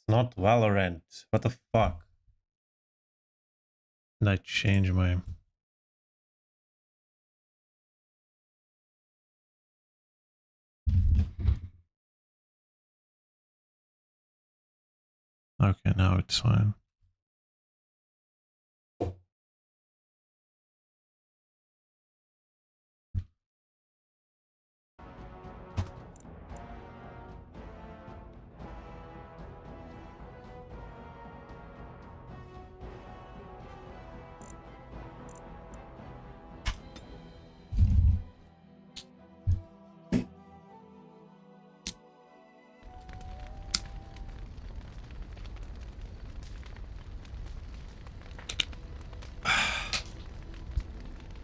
Not Valorant. What the fuck? Did I change my... Okay, now it's fine.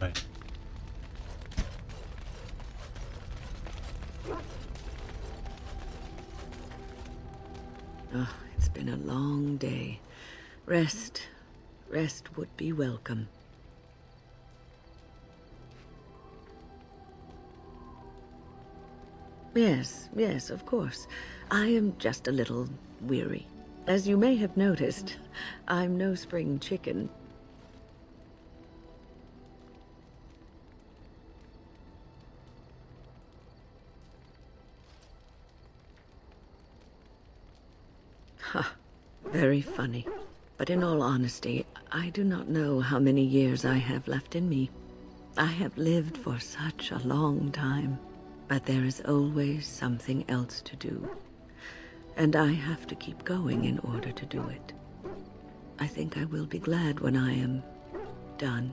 Right. Oh, it's been a long day. Rest would be welcome. Yes, of course. I am just a little weary. As you may have noticed, I'm no spring chicken. Ha, very funny. But in all honesty, I do not know how many years I have left in me. I have lived for such a long time, but there is always something else to do. And I have to keep going in order to do it. I think I will be glad when I am done.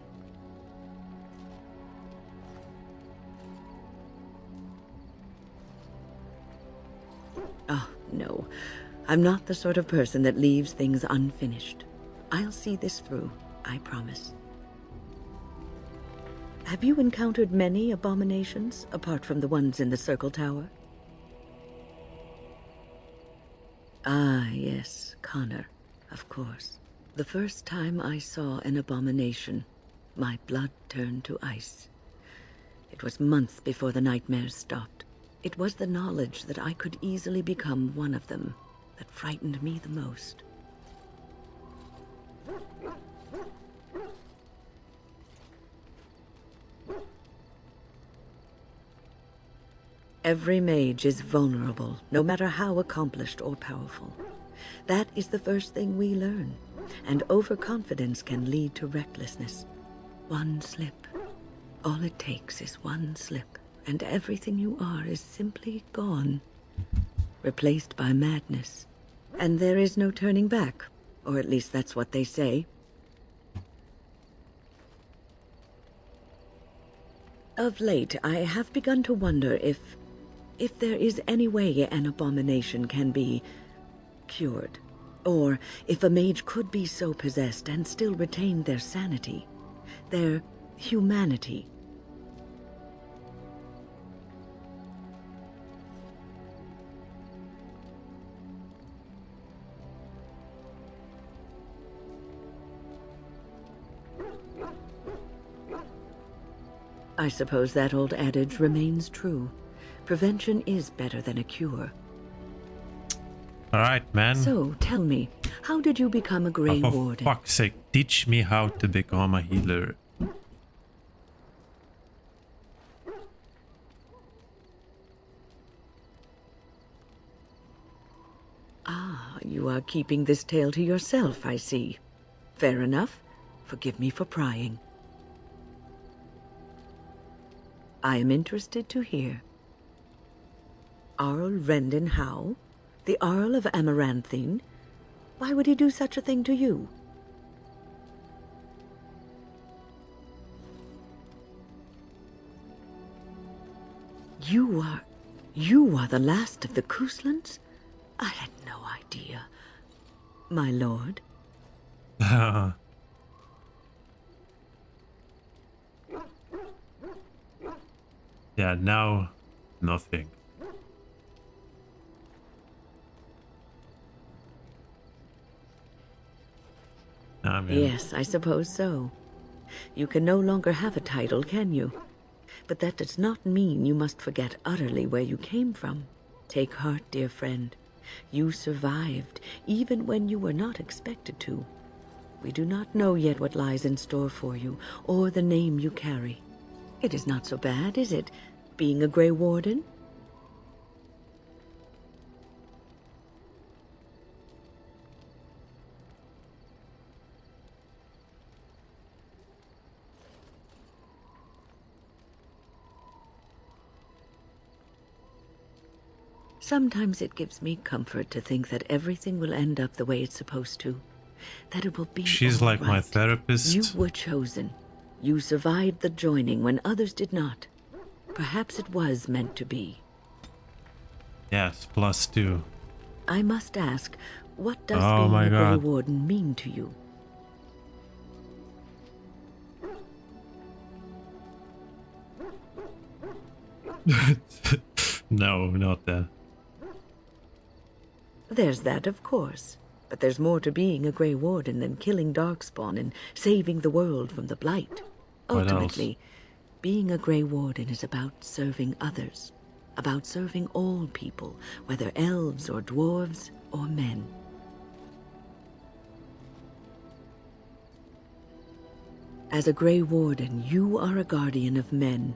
Oh, no. I'm not the sort of person that leaves things unfinished. I'll see this through, I promise. Have you encountered many abominations, apart from the ones in the Circle Tower? Ah, yes, Connor, of course. The first time I saw an abomination, my blood turned to ice. It was months before the nightmares stopped. It was the knowledge that I could easily become one of them that frightened me the most. Every mage is vulnerable, no matter how accomplished or powerful. That is the first thing we learn, and overconfidence can lead to recklessness. One slip. All it takes is one slip, and everything you are is simply gone, replaced by madness. And there is no turning back, or at least that's what they say. Of late, I have begun to wonder if there is any way an abomination can be cured, or if a mage could be so possessed and still retain their sanity, their humanity. I suppose that old adage remains true. Prevention is better than a cure. Alright, man. So, tell me, how did you become a Grey For Warden? fuck's sake, teach me how to become a healer. Ah, you are keeping this tale to yourself, I see. Fair enough. Forgive me for prying. I am interested to hear. Arl Rendon Howe? The Arl of Amaranthine? Why would he do such a thing to you? You are the last of the Kuslands? I had no idea. My lord? Yeah, now nothing. I mean, Yes, I suppose so. You can no longer have a title, can you? But that does not mean you must forget utterly where you came from. Take heart, dear friend. You survived, even when you were not expected to. We do not know yet what lies in store for you, or the name you carry. It is not so bad, is it, being a Grey Warden? Sometimes it gives me comfort to think that everything will end up the way it's supposed to. That it will be She's all like my right. therapist. You were chosen. You survived the joining when others did not. Perhaps it was meant to be. Yes, +2. I must ask, what does Oh being my a Grey God. Warden mean to you? No, not that. There's that, of course. But there's more to being a Grey Warden than killing Darkspawn and saving the world from the Blight. What else? Ultimately, being a Grey Warden is about serving others. About serving all people, whether elves or dwarves or men. As a Grey Warden, you are a guardian of men.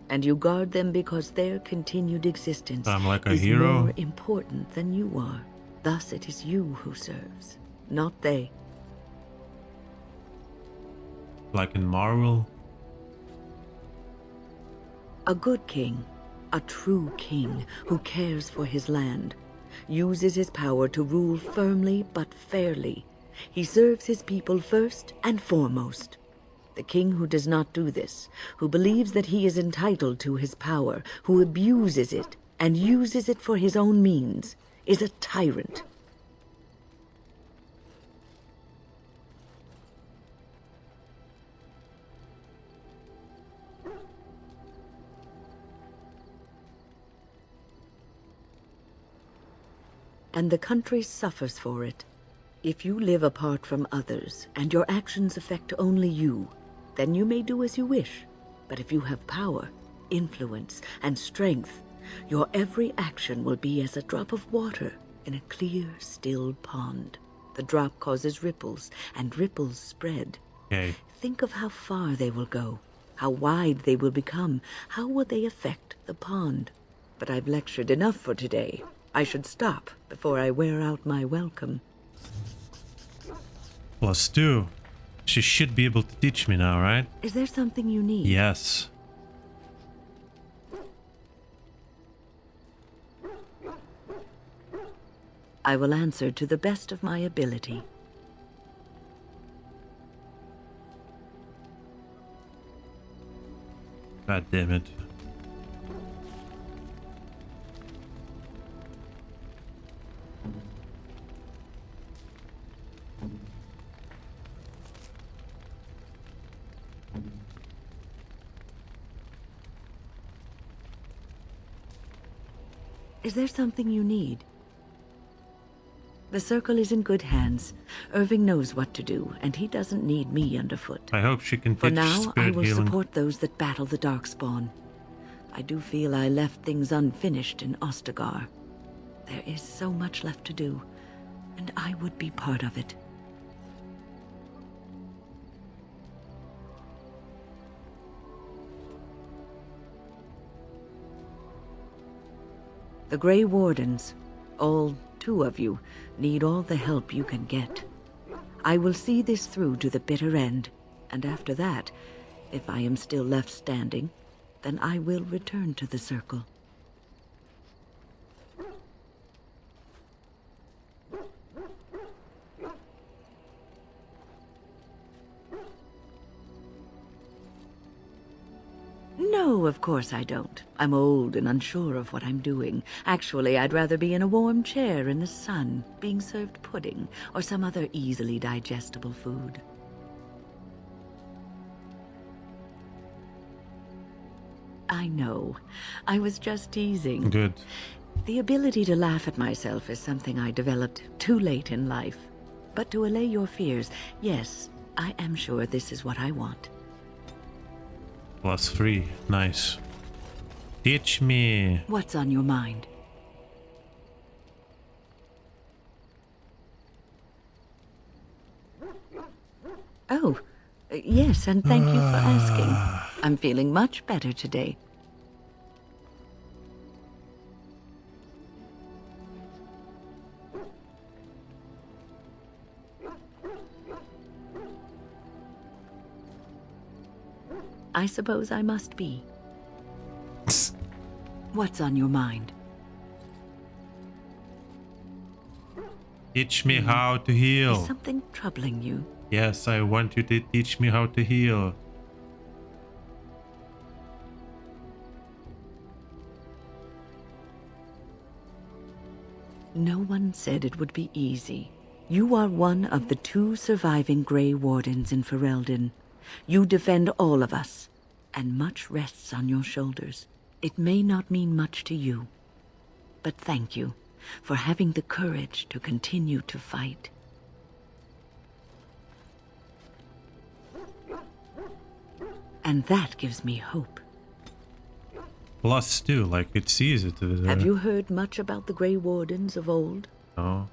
And you guard them because their continued existence I'm like a is hero. more important than you are. Thus it is you who serves, not they. Like in Marvel. A good king, a true king who cares for his land, uses his power to rule firmly but fairly. He serves his people first and foremost. The king who does not do this, who believes that he is entitled to his power, who abuses it and uses it for his own means, is a tyrant. And the country suffers for it. If you live apart from others, and your actions affect only you, then you may do as you wish. But if you have power, influence, and strength, your every action will be as a drop of water in a clear, still pond. The drop causes ripples, and ripples spread. Okay. Think of how far they will go, how wide they will become, how will they affect the pond. But I've lectured enough for today. I should stop before I wear out my welcome. +2. She should be able to teach me now, right? Is there something you need? Yes. I will answer to the best of my ability. God damn it. Is there something you need? The circle is in good hands. Irving knows what to do, and he doesn't need me underfoot. I hope she can For teach now, I spirit will healing. support those that battle the Darkspawn. I do feel I left things unfinished in Ostagar. There is so much left to do, and I would be part of it. The Grey Wardens, all 2 of you, need all the help you can get. I will see this through to the bitter end, and after that, if I am still left standing, then I will return to the circle. No, of course I don't. I'm old and unsure of what I'm doing. Actually, I'd rather be in a warm chair in the sun, being served pudding or some other easily digestible food. I know. I was just teasing. Good. The ability to laugh at myself is something I developed too late in life. But to allay your fears, yes, I am sure this is what I want. +3. Nice. Teach me. What's on your mind? Oh, yes, and thank you for asking. I'm feeling much better today. I suppose I must be. What's on your mind? Teach me how to Is heal. something troubling you? Yes, I want you to teach me how to heal. No one said it would be easy. You are one of the 2 surviving Grey Wardens in Ferelden. You defend all of us, and much rests on your shoulders. It may not mean much to you, but thank you for having the courage to continue to fight. And that gives me hope. +2, like it sees it. Have you heard much about the Grey Wardens of old? No.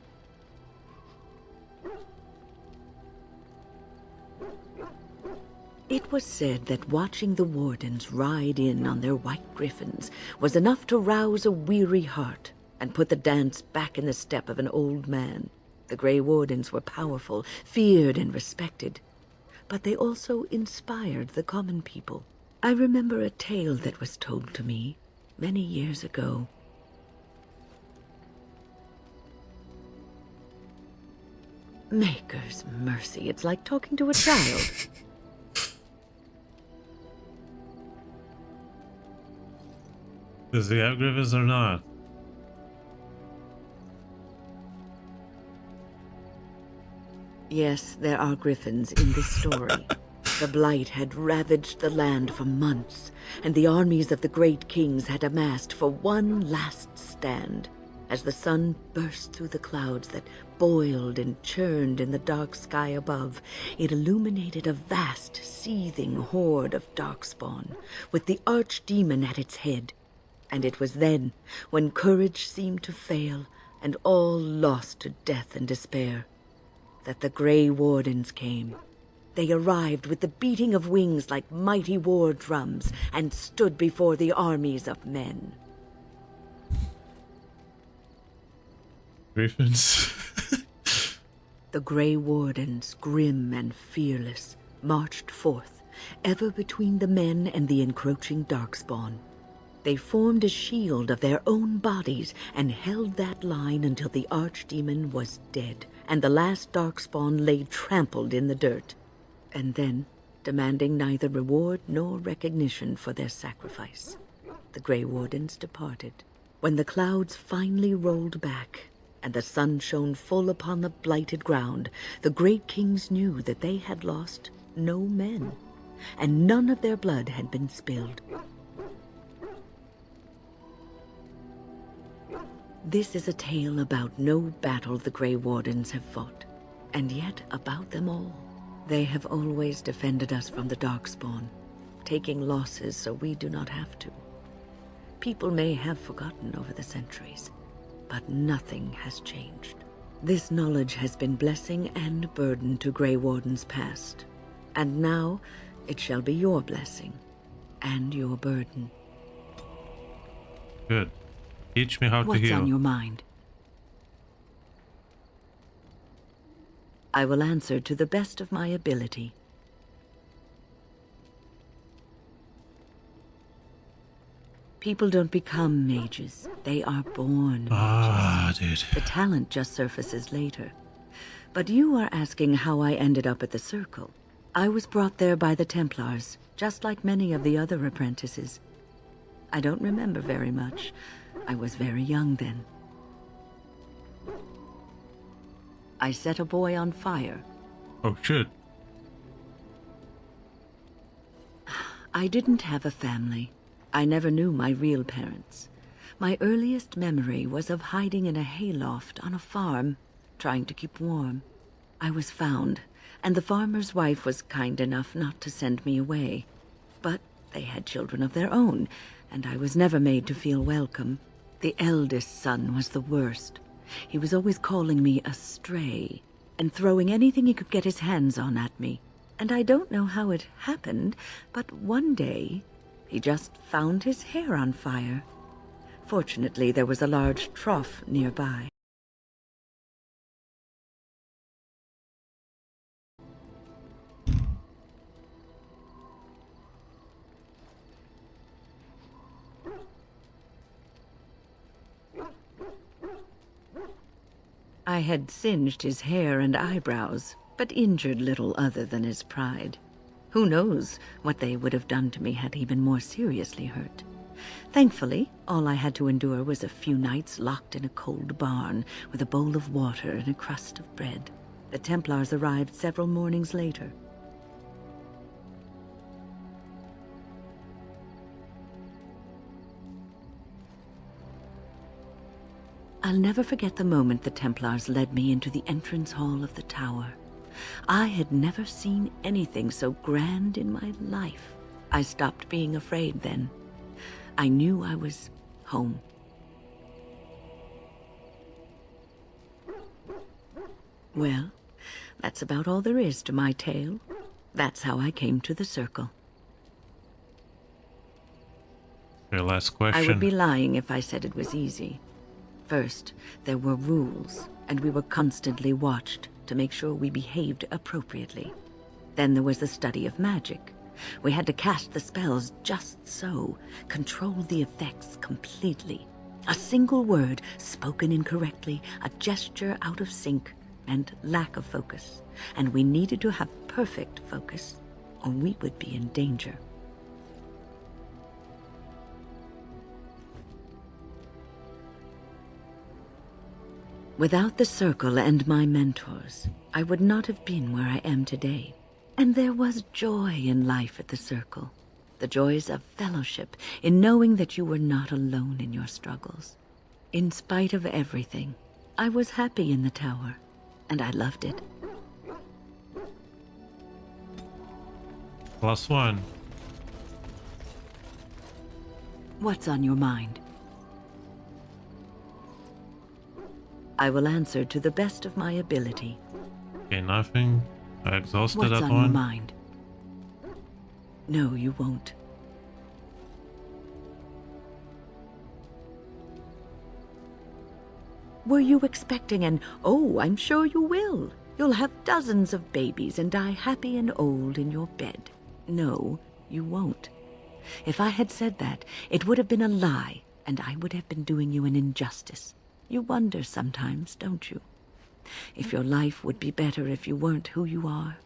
It was said that watching the Wardens ride in on their white griffins was enough to rouse a weary heart and put the dance back in the step of an old man. The Grey Wardens were powerful, feared and respected, but they also inspired the common people. I remember a tale that was told to me many years ago. Maker's mercy, it's like talking to a child. Does he have griffins or not? Yes, there are griffins in this story. The blight had ravaged the land for months, and the armies of the great kings had amassed for one last stand. As the sun burst through the clouds that boiled and churned in the dark sky above, it illuminated a vast, seething horde of darkspawn, with the archdemon at its head. And it was then, when courage seemed to fail, and all lost to death and despair, that the Grey Wardens came. They arrived with the beating of wings like mighty war drums, and stood before the armies of men. Griffins? The Grey Wardens, grim and fearless, marched forth, ever between the men and the encroaching darkspawn. They formed a shield of their own bodies and held that line until the archdemon was dead, and the last darkspawn lay trampled in the dirt. And then, demanding neither reward nor recognition for their sacrifice, the Grey Wardens departed. When the clouds finally rolled back, and the sun shone full upon the blighted ground, the great kings knew that they had lost no men, and none of their blood had been spilled. This is a tale about no battle the Grey Wardens have fought, and yet about them all. They have always defended us from the Darkspawn, taking losses so we do not have to. People may have forgotten over the centuries, but nothing has changed. This knowledge has been blessing and burden to Grey Wardens past, and now it shall be your blessing and your burden. Good. Teach me how to What's heal. on your mind? I will answer to the best of my ability. People don't become mages. They are born mages. Dude. The talent just surfaces later. But you are asking how I ended up at the Circle. I was brought there by the Templars, just like many of the other apprentices. I don't remember very much. I was very young then. I set a boy on fire. Oh shit. I didn't have a family. I never knew my real parents. My earliest memory was of hiding in a hayloft on a farm, trying to keep warm. I was found, and the farmer's wife was kind enough not to send me away. But they had children of their own, and I was never made to feel welcome. The eldest son was the worst. He was always calling me a stray, and throwing anything he could get his hands on at me. And I don't know how it happened, but one day he just found his hair on fire. Fortunately, there was a large trough nearby. I had singed his hair and eyebrows, but injured little other than his pride. Who knows what they would have done to me had he been more seriously hurt. Thankfully, all I had to endure was a few nights locked in a cold barn with a bowl of water and a crust of bread. The Templars arrived several mornings later. I'll never forget the moment the Templars led me into the entrance hall of the tower. I had never seen anything so grand in my life. I stopped being afraid then. I knew I was home. Well, that's about all there is to my tale. That's how I came to the circle. Your last question. I would be lying if I said it was easy. First, there were rules, and we were constantly watched to make sure we behaved appropriately. Then there was the study of magic. We had to cast the spells just so, control the effects completely. A single word spoken incorrectly, a gesture out of sync, and lack of focus. And we needed to have perfect focus, or we would be in danger. Without the circle and my mentors, I would not have been where I am today. And there was joy in life at the circle. The joys of fellowship, in knowing that you were not alone in your struggles. In spite of everything, I was happy in the tower, and I loved it. +1. What's on your mind? I will answer to the best of my ability. Okay, nothing. I exhausted What's that on one. your mind? No, you won't. Were you expecting an, "Oh, I'm sure you will. You'll have dozens of babies and die happy and old in your bed"? No, you won't. If I had said that, it would have been a lie, and I would have been doing you an injustice. You wonder sometimes, don't you? If your life would be better if you weren't who you are.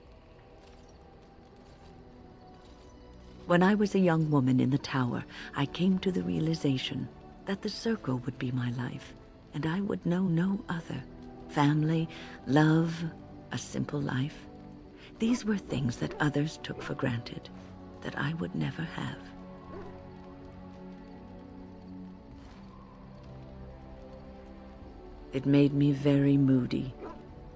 When I was a young woman in the tower, I came to the realization that the circle would be my life, and I would know no other. Family, love, a simple life. These were things that others took for granted, that I would never have. It made me very moody.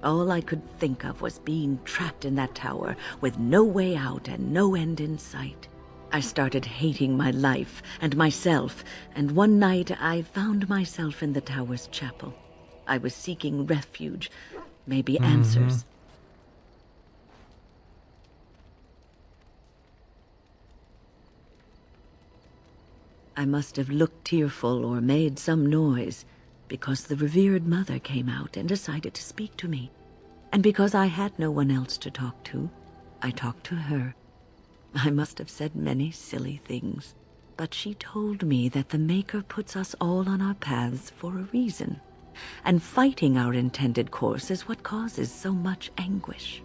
All I could think of was being trapped in that tower with no way out and no end in sight. I started hating my life and myself, and one night I found myself in the tower's chapel. I was seeking refuge, maybe answers. I must have looked tearful or made some noise, because the revered mother came out and decided to speak to me. And because I had no one else to talk to, I talked to her. I must have said many silly things, but she told me that the Maker puts us all on our paths for a reason, and fighting our intended course is what causes so much anguish.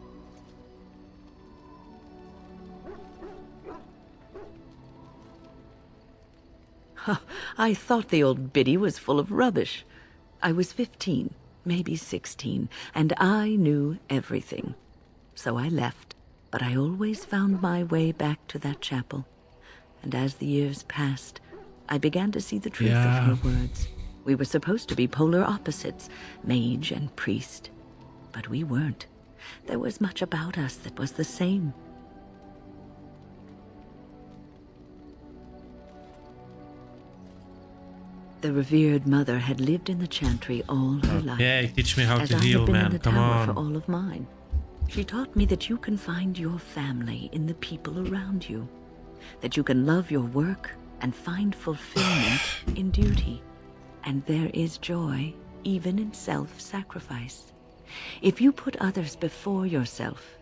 I thought the old biddy was full of rubbish. I was 15, maybe 16, and I knew everything. So I left, but I always found my way back to that chapel. And as the years passed, I began to see the truth of her words. We were supposed to be polar opposites, mage and priest. But we weren't. There was much about us that was the same. The revered mother had lived in the chantry all her life. Yeah, teach me how as to I heal, had been in man. the Come tower on. for all of mine. She taught me that you can find your family in the people around you, that you can love your work and find fulfillment in duty. And there is joy even in self-sacrifice. If you put others before yourself,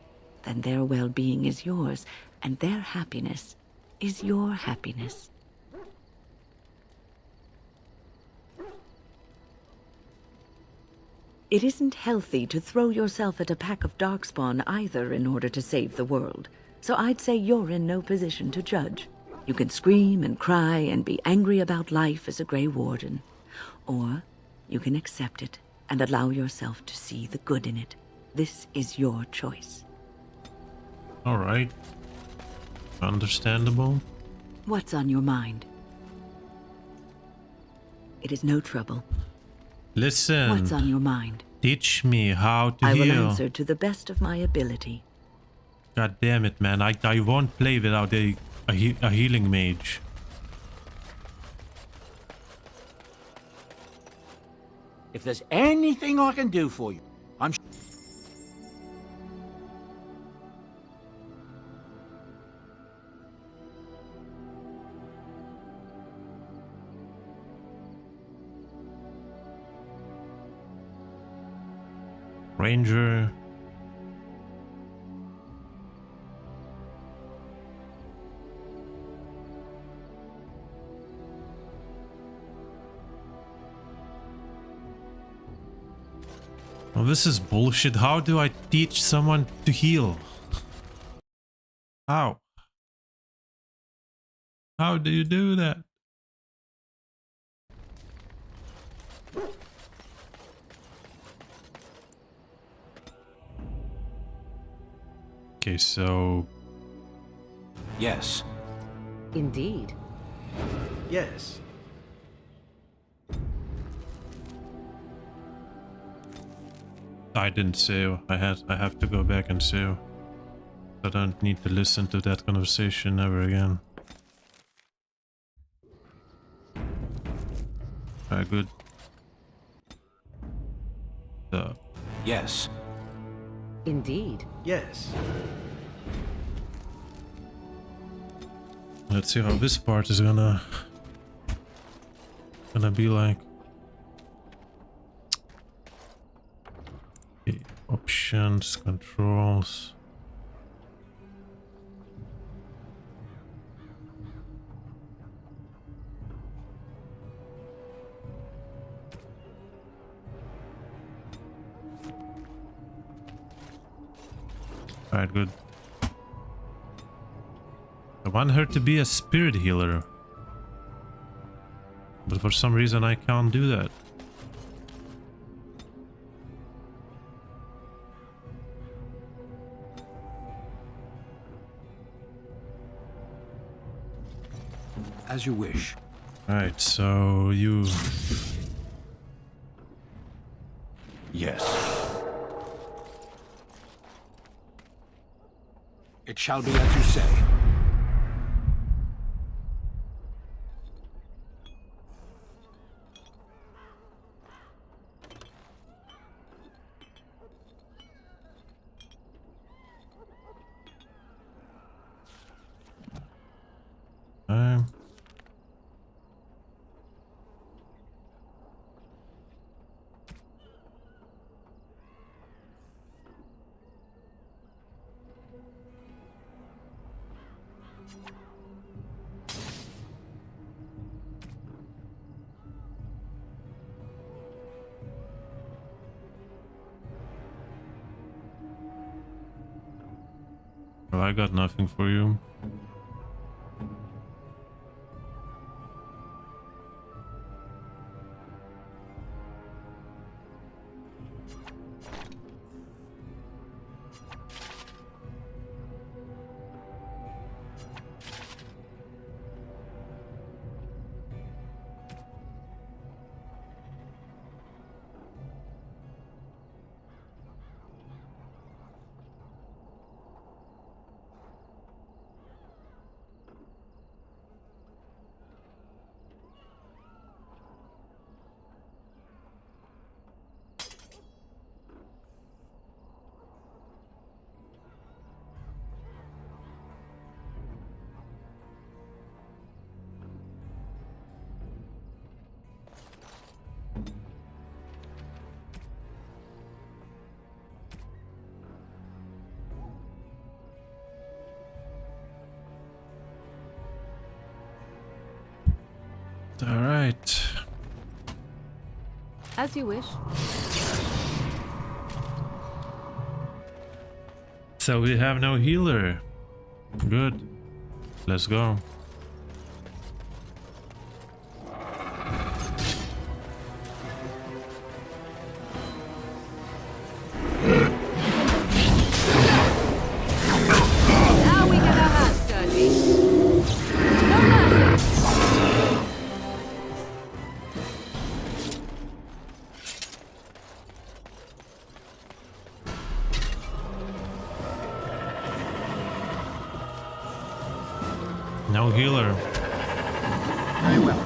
then their well-being is yours, and their happiness is your happiness. It isn't healthy to throw yourself at a pack of darkspawn either in order to save the world, so I'd say you're in no position to judge. You can scream and cry and be angry about life as a Grey Warden, or you can accept it and allow yourself to see the good in it. This is your choice. All right. Understandable. What's on your mind? It is no trouble. Listen. What's on your mind? Teach me how to I heal. will answer to the best of my ability. God damn it, man. I won't play without a healing mage. If there's anything I can do for you, I'm... Ranger. Well, this is bullshit. How do I teach someone to heal? How? How do you do that? Okay, so... Yes. Indeed. Yes. I didn't save. I have to go back and save. I don't need to listen to that conversation ever again. Alright, good. So, Yes. Indeed. Yes. let's see how this part is gonna be like. Okay, options, controls. Alright, good. I want her to be a spirit healer. But for some reason I can't do that. As you wish. Alright, so you... Yes. It shall be as you say. Well, I got nothing for you. Alright. As you wish. So we have no healer. Good. Let's go. Now we get our hands dirty. No mercy. No healer. Very well.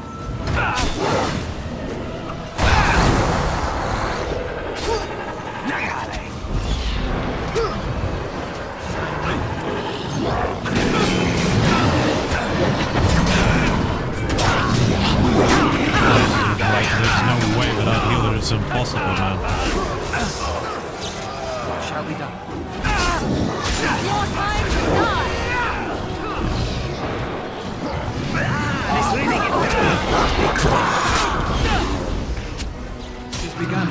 Like, there's no way without healer. It's impossible, man. What shall be done? Your time to die. This really gets begun.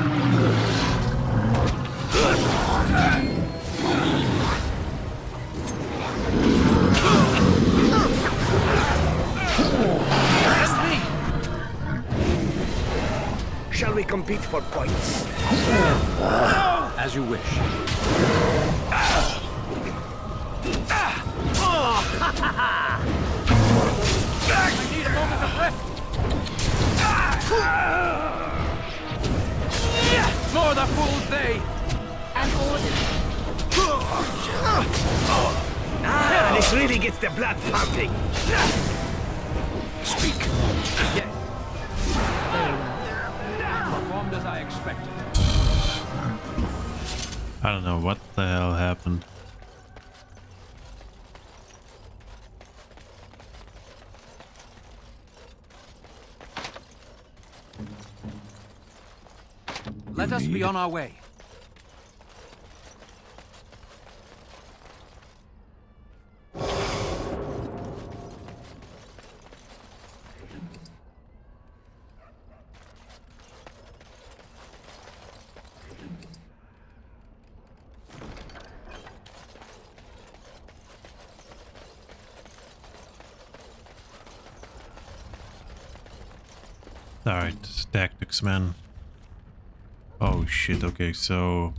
That's me. Shall we compete for points? As you wish. I need a moment of rest. More the fools they. And order. This really gets the blood pumping. Speak. Yes. Very well. Performed as I expected. I don't know what the hell happened. Let us be on our way. Alright, tactics, man. Oh shit, okay, so...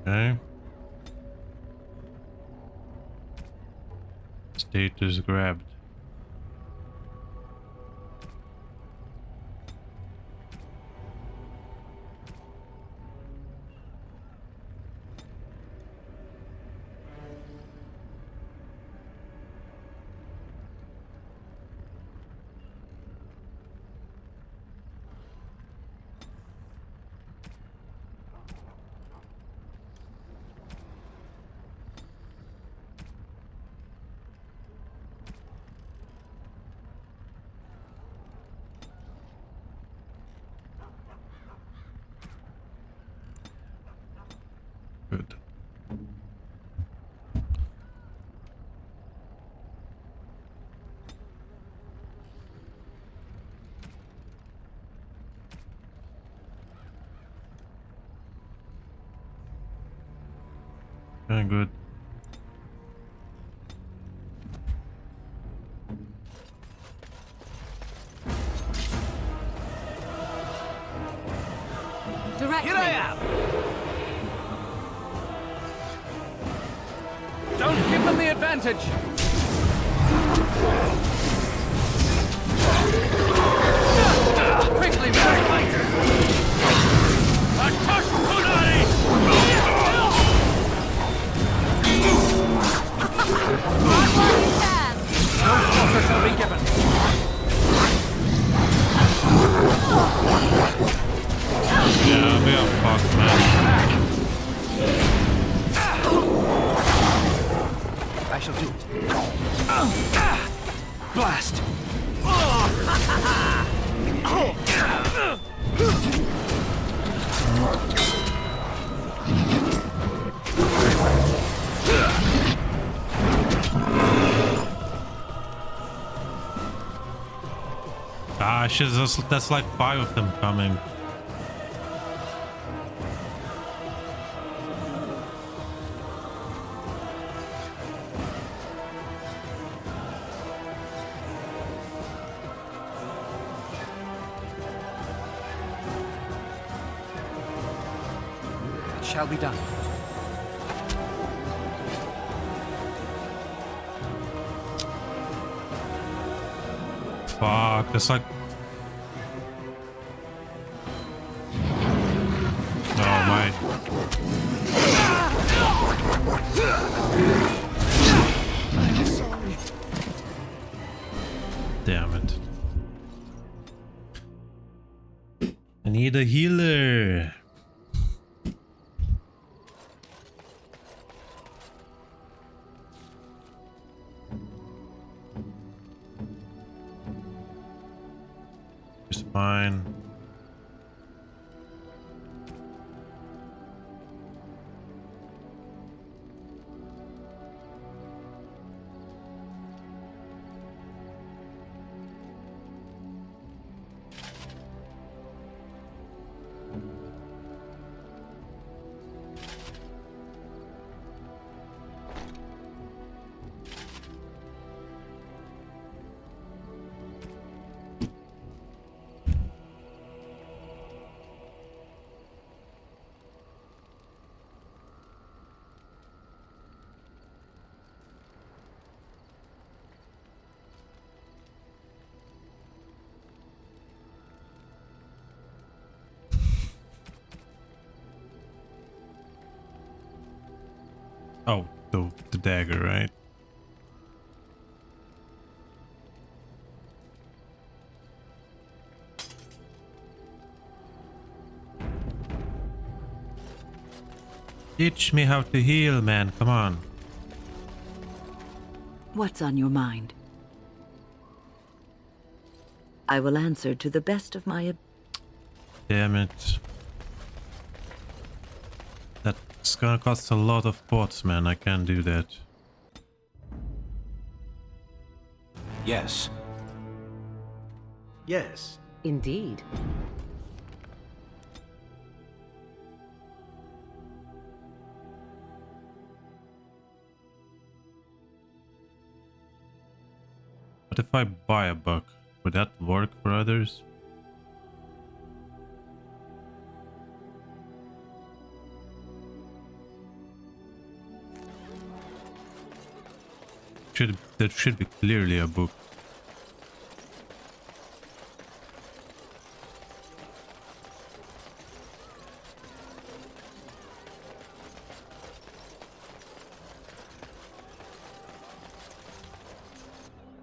Okay. Status grabbed. Good. Okay, good. Direct Here me. I am. Don't give them the advantage. Quickly, man. Attack Kunari! No quarter shall be given. Yeah, we are fucked, man. I shall do it. Blast! Ah, shit, that's like 5 of them coming. It shall be done. Fuck, that's like... Oh my... Damn it. I need a healer. It's fine. Oh, the dagger, right? Teach me how to heal, man. Come on. What's on your mind? I will answer to the best of my ability. Damn it. That's gonna cost a lot of pots, man. I can't do that. Yes. Yes. Indeed. What if I buy a buck? Would that work for others? That should be clearly a book.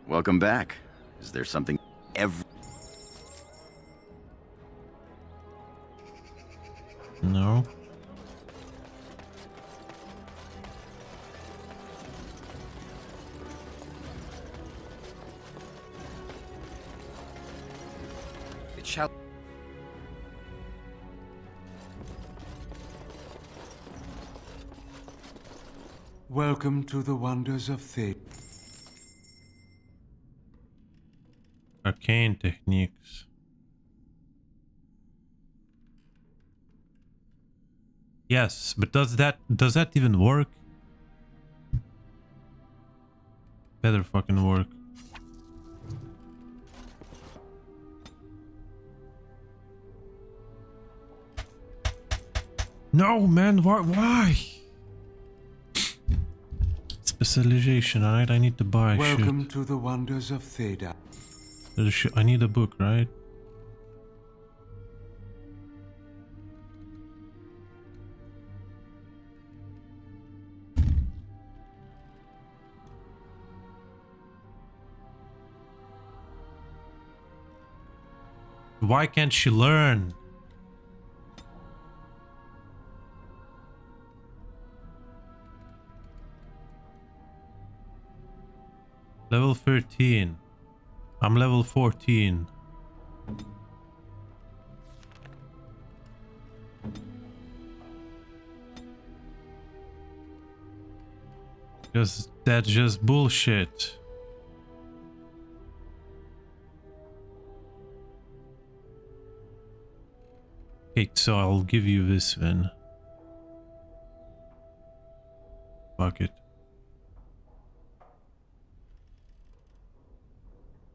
Welcome back. Is there something No. It shall. Welcome to the wonders of Fate. Arcane techniques. Yes, but does that even work? Better fucking work. No, man, why? It's Specialization, alright? I need to buy Welcome shit. to the wonders of Theda. I need a book, right? Why can't she learn? Level 13. I'm level 14. That's just bullshit. Okay, so I'll give you this then. Fuck it.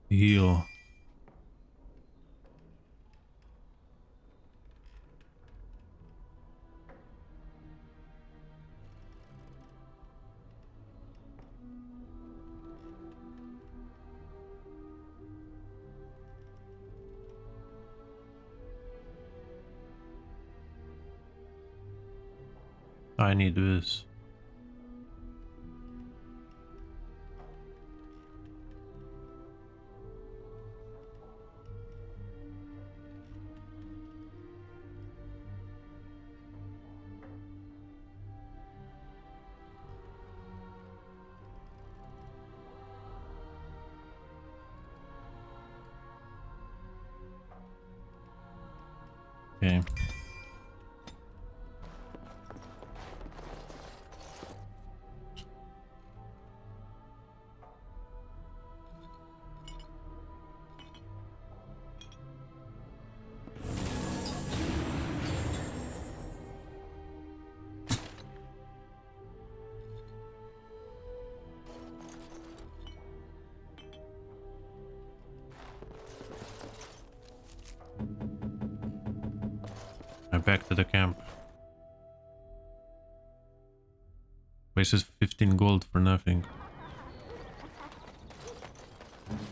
Heal. I need this. Okay. Back to the camp. Wasted 15 gold for nothing.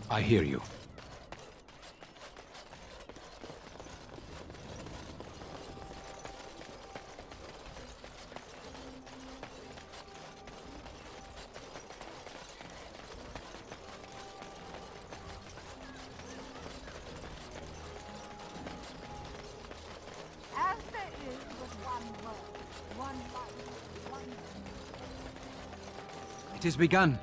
I hear you. As there is but one world, one life, one... It has begun.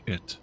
Shit.